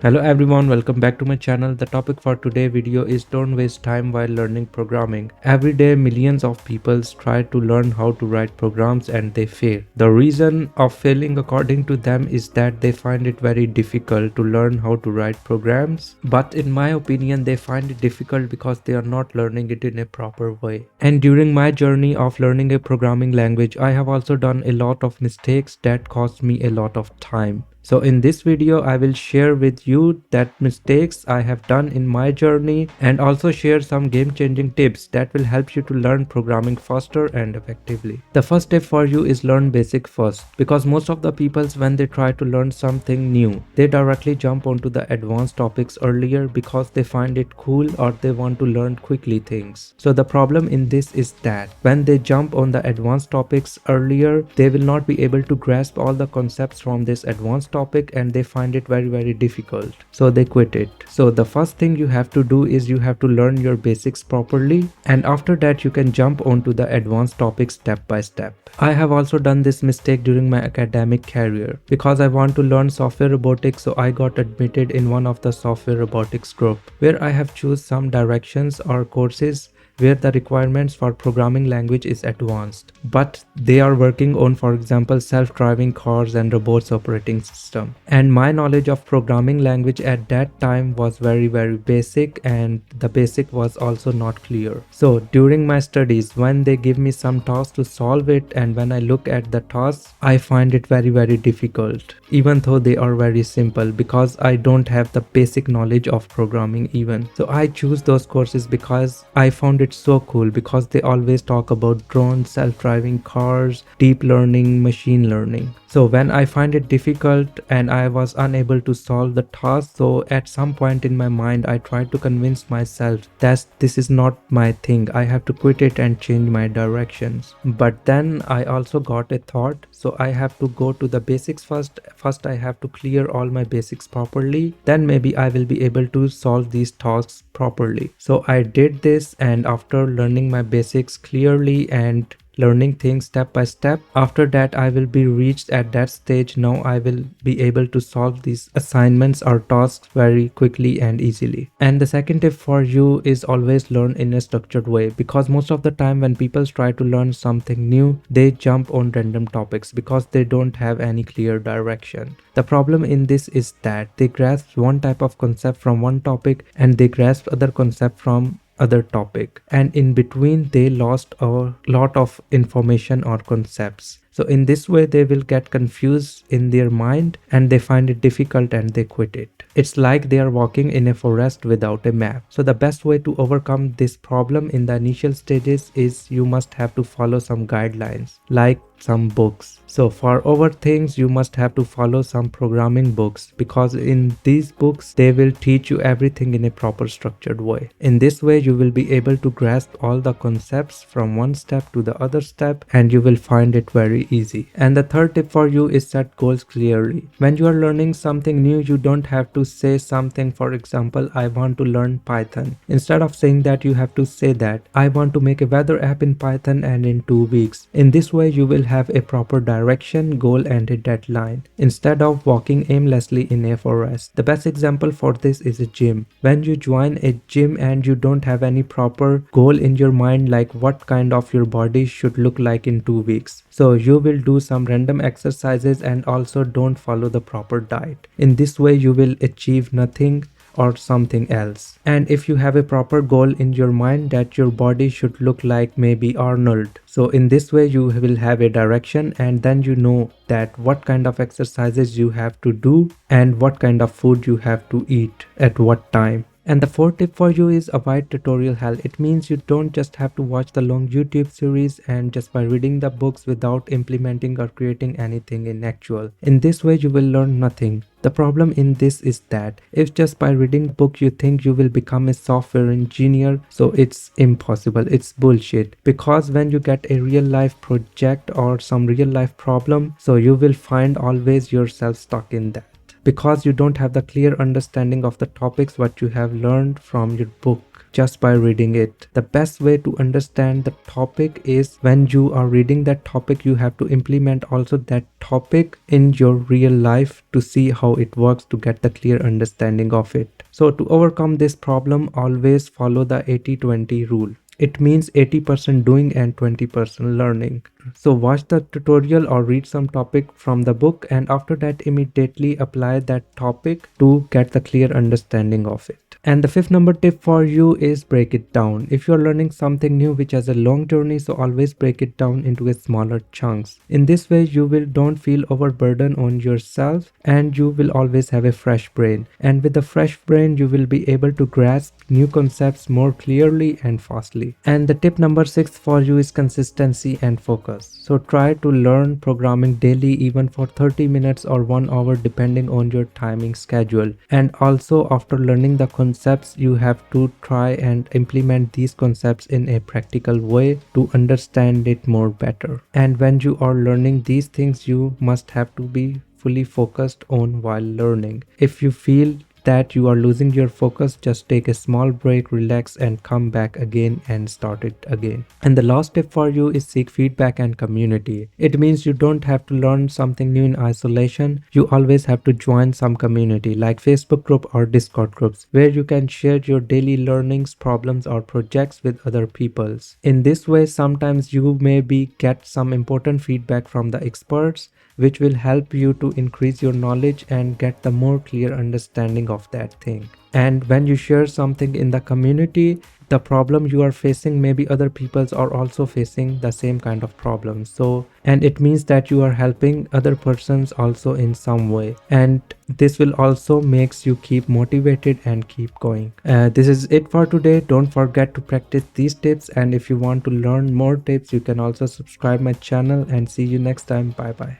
Hello everyone, welcome back to my channel. The topic for today's video is don't waste time while learning programming. Every day millions of people try to learn how to write programs and they fail. The reason of failing according to them is that they find it very difficult to learn how to write programs. But in my opinion, they find it difficult because they are not learning it in a proper way. And during my journey of learning a programming language, I have also done a lot of mistakes that cost me a lot of time. So in this video, I will share with you that mistakes I have done in my journey and also share some game-changing tips that will help you to learn programming faster and effectively. The first step for you is learn basic first, because most of the people when they try to learn something new, they directly jump onto the advanced topics earlier because they find it cool or they want to learn quickly things. So the problem in this is that when they jump on the advanced topics earlier, they will not be able to grasp all the concepts from this advanced topic and they find it very difficult, so they quit it. So the first thing you have to do is you have to learn your basics properly, and after that you can jump onto the advanced topics step by step. I have also done this mistake during my academic career because I want to learn software robotics, so I got admitted in one of the software robotics group where I have choose some directions or courses where the requirements for programming language is advanced, but they are working on, for example, self-driving cars and robots operating system. And my knowledge of programming language at that time was very basic, and the basic was also not clear. So during my studies, when they give me some task to solve it, and when I look at the tasks, I find it very difficult, even though they are very simple, because I don't have the basic knowledge of programming even. So I choose those courses because I found it so cool, because they always talk about drones, self-driving cars, deep learning, machine learning. So when I find it difficult and I was unable to solve the task, so at some point in my mind I tried to convince myself that this is not my thing, I have to quit it and change my directions. But then I also got a thought, so I have to go to the basics first. First I have to clear all my basics properly, then maybe I will be able to solve these tasks properly. So I did this, and after learning my basics clearly and learning things step by step, after that I will be reached at that stage. Now I will be able to solve these assignments or tasks very quickly and easily. And the second tip for you is always learn in a structured way, because most of the time when people try to learn something new, they jump on random topics because they don't have any clear direction. The problem in this is that they grasp one type of concept from one topic and they grasp other concept from other topic, and in between they lost a lot of information or concepts. So in this way they will get confused in their mind and they find it difficult and they quit it. It's like they are walking in a forest without a map. So the best way to overcome this problem in the initial stages is you must have to follow some guidelines, like some books. So for over things you must have to follow some programming books, because in these books they will teach you everything in a proper structured way. In this way you will be able to grasp all the concepts from one step to the other step, and you will find it very easy. And the third tip for you is set goals clearly. When you are learning something new, you don't have to say something, for example, I want to learn Python. Instead of saying that, you have to say that I want to make a weather app in Python and in 2 weeks. In this way you will have a proper direction, goal and a deadline, instead of walking aimlessly in a forest. The best example for this is a gym. When you join a gym and you don't have any proper goal in your mind, like what kind of your body should look like in 2 weeks, so you will do some random exercises and also don't follow the proper diet. In this way you will achieve nothing or something else. And if you have a proper goal in your mind that your body should look like maybe Arnold, so in this way you will have a direction, and then you know that what kind of exercises you have to do and what kind of food you have to eat at what time. And the fourth tip for you is avoid tutorial hell. It means you don't just have to watch the long YouTube series and just by reading the books without implementing or creating anything in actual. In this way you will learn nothing. The problem in this is that if just by reading book you think you will become a software engineer, so it's impossible, it's bullshit. Because when you get a real life project or some real life problem, so you will find always yourself stuck in that. because you don't have the clear understanding of the topics what you have learned from your book just by reading it. The best way to understand the topic is when you are reading that topic, you have to implement also that topic in your real life to see how it works, to get the clear understanding of it. So to overcome this problem, always follow the 80-20 rule. It means 80% doing and 20% learning. So watch the tutorial or read some topic from the book, and after that immediately apply that topic to get the clear understanding of it. And the fifth number tip for you is break it down. If you're learning something new which has a long journey, so always break it down into a smaller chunks. In this way you will don't feel overburdened on yourself, and you will always have a fresh brain. And with a fresh brain you will be able to grasp new concepts more clearly and fastly. And the tip number 6 for you is consistency and focus. So try to learn programming daily, even for 30 minutes or 1 hour depending on your timing schedule. And also after learning the concepts, you have to try and implement these concepts in a practical way to understand it more better. And when you are learning these things, you must have to be fully focused on while learning. If you feel that you are losing your focus, just take a small break, relax, and come back again and start it again. And the last tip for you is seek feedback and community. It means you don't have to learn something new in isolation. You always have to join some community like Facebook group or Discord groups, where you can share your daily learnings, problems, or projects with other peoples. In this way, sometimes you maybe get some important feedback from the experts, which will help you to increase your knowledge and get the more clear understanding of that thing. And when you share something in the community, the problem you are facing, maybe other peoples are also facing the same kind of problem. So, and it means that you are helping other persons also in some way, and this will also makes you keep motivated and keep going. This is it for today. Don't forget to practice these tips, and if you want to learn more tips, you can also subscribe my channel, and see you next time. Bye bye.